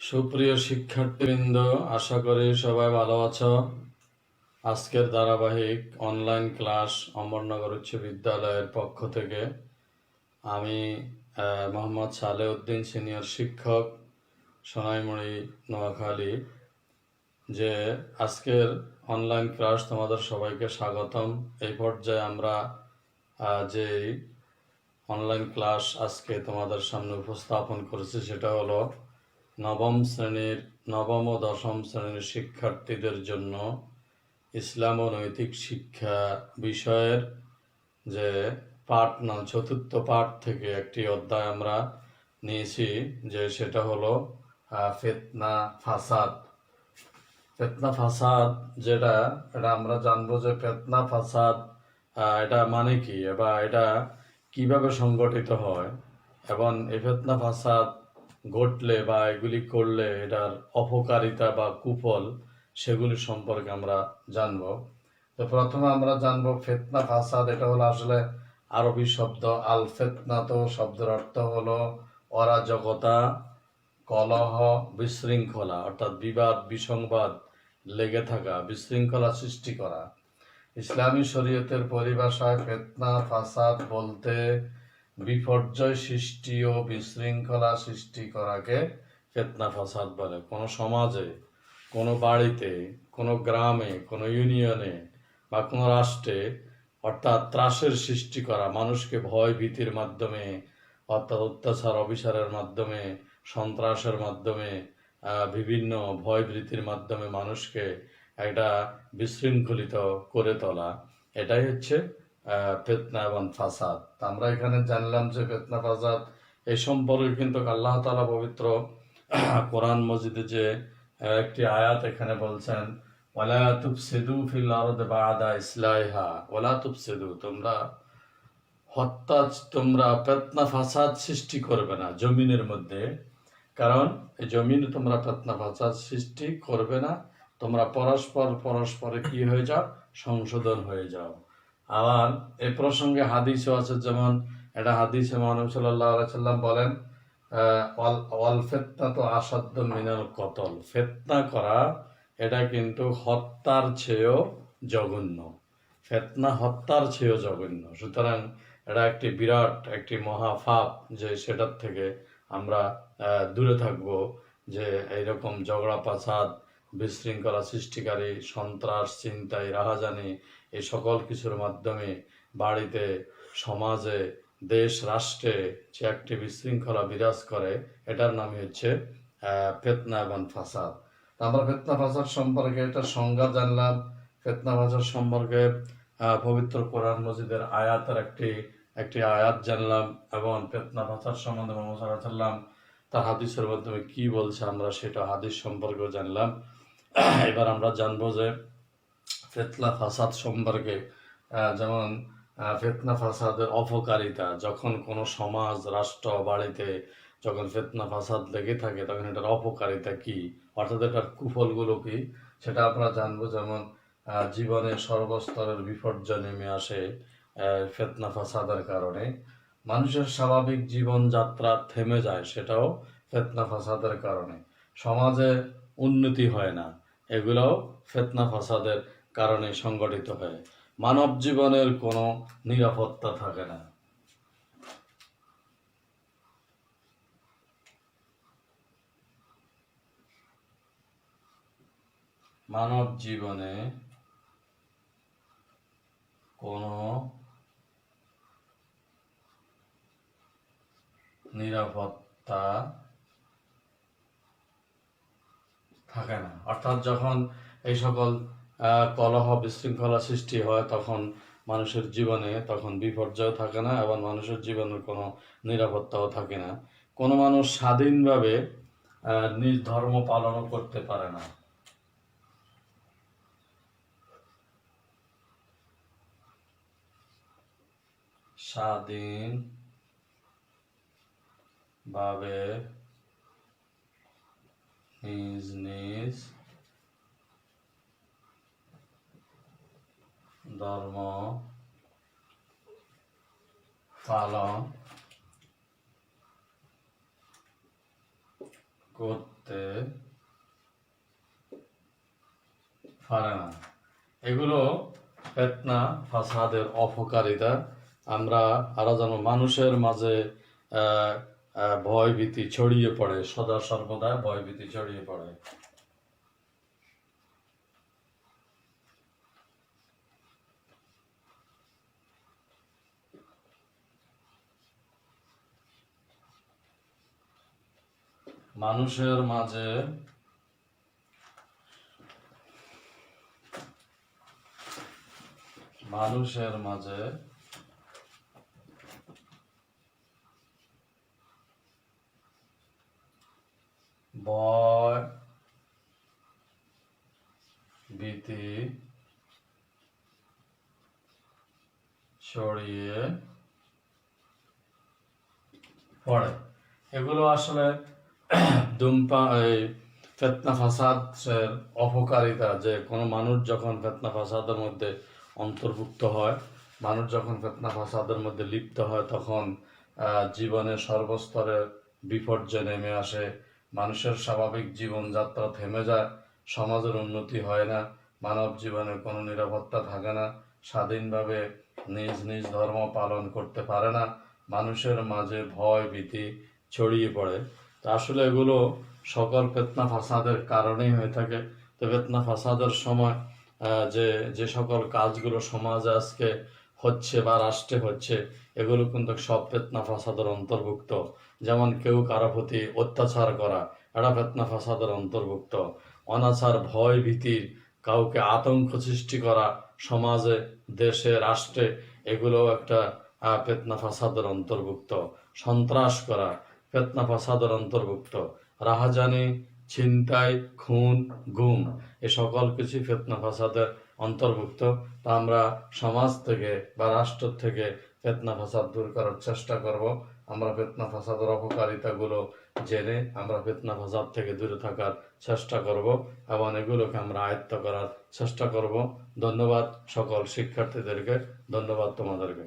সুপ্রিয় শিক্ষার্থীবৃন্দ, আশা করি সবাই ভালো আছো। আজকের ধারাবাহিক অনলাইন ক্লাস অমরনগর উচ্চ বিদ্যালয়ের পক্ষ থেকে আমি মোহাম্মদ সালেউদ্দিন সিনিয়র শিক্ষক, সোনাইমুড়ি, নোয়াখালী, যে আজকের অনলাইন ক্লাস তোমাদের সবাইকে স্বাগতম। এই পর্যায়ে আমরা যে অনলাইন ক্লাস আজকে তোমাদের সামনে উপস্থাপন করেছি সেটা হলো নবম ও দশম শ্রেণীর শিক্ষার্থীদের জন্য ইসলাম ও নৈতিক শিক্ষা বিষয়ের যে চতুর্থ পাঠ থেকে একটি অধ্যায় আমরা নিয়েছি, যে সেটা হলো ফিতনা ফাসাদ। ফিতনা ফাসাদ যেটা আমরা জানবো যে ফিতনা ফাসাদ এটা মানে কি, বা এটা কিভাবে সংগঠিত হয়, এবং এই ফিতনা ফাসাদ ঘটলে বা এগুলি করলে এটার অপকারিতা বা কুফল সেগুলি সম্পর্কে আমরা জানব। তো প্রথমে আমরা জানবো ফিতনা ফাসাদ। এটা হলো আসলে আরবি শব্দ আল ফিতনা। তো শব্দের অর্থ হলো অরাজকতা, কলহ, বিশৃঙ্খলা, অর্থাৎ বিবাদ বিসংবাদ লেগে থাকা, বিশৃঙ্খলা সৃষ্টি করা। ইসলামী শরীয়তের পরিভাষায় ফিতনা ফাসাদ বলতে বিপর্যয় সৃষ্টি ও বিশৃঙ্খলা সৃষ্টি করাকে ফিতনা ফাসাদ বলে। কোনো সমাজে, কোনো বাড়িতে, কোনো গ্রামে, কোনো ইউনিয়নে বা কোনো রাষ্ট্রে অর্থাৎ ত্রাসের সৃষ্টি করা, মানুষকে ভয় ভীতির মাধ্যমে, অর্থাৎ অত্যাচার অবিচারের মাধ্যমে, সন্ত্রাসের মাধ্যমে, বিভিন্ন ভয় ভীতির মাধ্যমে মানুষকে একটা বিশৃঙ্খলিত করে তোলা, এটাই হচ্ছে ফিতনা এবং ফাসাদ। আমরা এখানে জানলাম যে ফিতনা ফাসাদ এই সম্পর্কে কিন্তু আল্লাহ তাআলা পবিত্র কোরআন মজিদে যে একটি আয়াত এখানে বলছেন, ওয়ালা তুফসিদু ফিল আরদি বা'দা ইসলাহিহা, ওয়ালা তুফসিদু, তোমরা ফিতনা ফাসাদ সৃষ্টি করবে না জমিনের মধ্যে, কারণ এই জমিনে তোমরা ফিতনা ফাসাদ সৃষ্টি করবে না, তোমরা পরস্পরে কি হয়ে যাও, সংশোধন হয়ে যাও। আবার এই প্রসঙ্গে হাদিসও আছে, যেমন এটা হাদিসে মহানবী সাল্লাল্লাহু আলাইহি সাল্লাম বলেন, ওয়াল ফিতনাতু আসাদ্দু মিনাল কতল, ফিতনা করা এটা কিন্তু হত্যার চেয়েও জঘন্য। ফিতনা হত্যার চেয়েও জঘন্য। সুতরাং এটা একটি বিরাট একটি মহাপাপ, যে সেটার থেকে আমরা দূরে থাকব। যে এইরকম ঝগড়া ফাসাদ, বিশৃঙ্খলা সৃষ্টিকারী, সন্ত্রাস, ছিনতাই, রাহাজানি, এই সকল কিছুর মাধ্যমে বাড়িতে, সমাজে, দেশ রাষ্ট্রে যে একটি বিশৃঙ্খলা বিরাজ করে, এটার নামই হচ্ছে ফিতনা এবং ফাসাদ। আমরা ফিতনা ফাসাদ সম্পর্কে এটা সংজ্ঞা জানলাম। ফিতনা ফাসাদ সম্পর্কে পবিত্র কোরআন মজিদের আয়াতের একটি আয়াত জানলাম, এবং ফিতনা ফাসাদ সম্বন্ধে মুহাম্মদ সাল্লাল্লাহু আলাইহি ওয়াসাল্লাম তার হাদিসের মাধ্যমে কি বলছে আমরা সেটা হাদিস সম্পর্কেও জানলাম। এবার আমরা জানবো যে ফিতনা ফাসাদ সম্পর্কে, যেমন ফিতনা ফাসাদের অপকারিতা। যখন কোনো সমাজ, রাষ্ট্র, বাড়িতে যখন ফিতনা ফাসাদ লেগে থাকে তখন এটার অপকারিতা কি, অর্থাৎ এটার কুফলগুলো কি, সেটা আমরা জানবো। যেমন জীবনে সর্বস্তরের বিপর্যয় নেমে আসে ফিতনা ফাসাদের কারণে। মানুষের স্বাভাবিক জীবনযাত্রা থেমে যায়, সেটাও ফিতনা ফাসাদের কারণে। সমাজে উন্নতি হয় না, এগুলোও ফিতনা ফাসাদের কারণে সংগঠিত হয়। মানব জীবনের কোনো নিরাপত্তা থাকে না। মানব জীবনে কোনো নিরাপত্তা থাকে না। অর্থাৎ যখন এই সকল কলহ বিশৃঙ্খলা সৃষ্টি হয়, তখন মানুষের জীবনে তখন বিপর্যয় থাকে না, এবং মানুষের জীবনের কোনো নিরাপত্তাও থাকে না। কোনো মানুষ স্বাধীনভাবে নিজ ধর্ম পালনও করতে পারে না। স্বাধীনভাবে নিজ ধর্ম পালন করতে পারে না। এগুলো ফিতনা ফাসাদের অপকারিতা। আমরা আরো যেন মানুষের মাঝে ভয় ভীতি ছড়িয়ে পড়ে, সদা সর্বদা ভয় ভীতি ছড়িয়ে পড়ে। মানুষের মাঝে ভয় ভীতি ছড়িয়ে পড়ে। এগুলো আসলে ফিতনা ফাসাদের অপকারিতা, যে কোনো মানুষ যখন ফিতনা ফাসাদের মধ্যে অন্তর্ভুক্ত হয়, মানুষ যখন ফিতনা ফাসাদের মধ্যে লিপ্ত হয়, তখন জীবনের সর্বস্তরে বিপর্যয় নেমে আসে। মানুষের স্বাভাবিক জীবনযাত্রা থেমে যায়, সমাজের উন্নতি হয় না, মানব জীবনে কোনো নিরাপত্তা থাকে না, স্বাধীনভাবে নিজ নিজ ধর্ম পালন করতে পারে না, মানুষের মাঝে ভয় ভীতি ছড়িয়ে পড়ে। তো আসলে এগুলো সকল ফিতনা ফাসাদের কারণেই হয়ে থাকে। তো ফিতনা ফাসাদের সময় যে সকল কাজগুলো সমাজে আজকে হচ্ছে বা রাষ্ট্রে হচ্ছে, এগুলো কিন্তু সব ফিতনা ফাসাদের অন্তর্ভুক্ত। যেমন কেউ কারো প্রতি অত্যাচার করা, এটা ফিতনা ফাসাদের অন্তর্ভুক্ত। অনাচার, ভয় ভীতির, কাউকে আতঙ্ক সৃষ্টি করা সমাজে, দেশে, রাষ্ট্রে, এগুলো একটা ফিতনা ফাসাদের অন্তর্ভুক্ত। সন্ত্রাস করা ফিতনা ফাসাদের অন্তর্ভুক্ত। রাহাজানি, ছিনতাই, খুন, গুম, এ সকল কিছু ফিতনা ফাসাদের অন্তর্ভুক্ত। তা আমরা সমাজ থেকে বা রাষ্ট্র থেকে ফিতনা ফাসাদ দূর করার চেষ্টা করব। আমরা ফিতনা ফাসাদের অপকারিতাগুলো জেনে আমরা ফিতনা ফাসাদ থেকে দূরে থাকার চেষ্টা করব এবং এগুলোকে আমরা আয়ত্ত করার চেষ্টা করব। ধন্যবাদ সকল শিক্ষার্থীদেরকে, ধন্যবাদ তোমাদেরকে।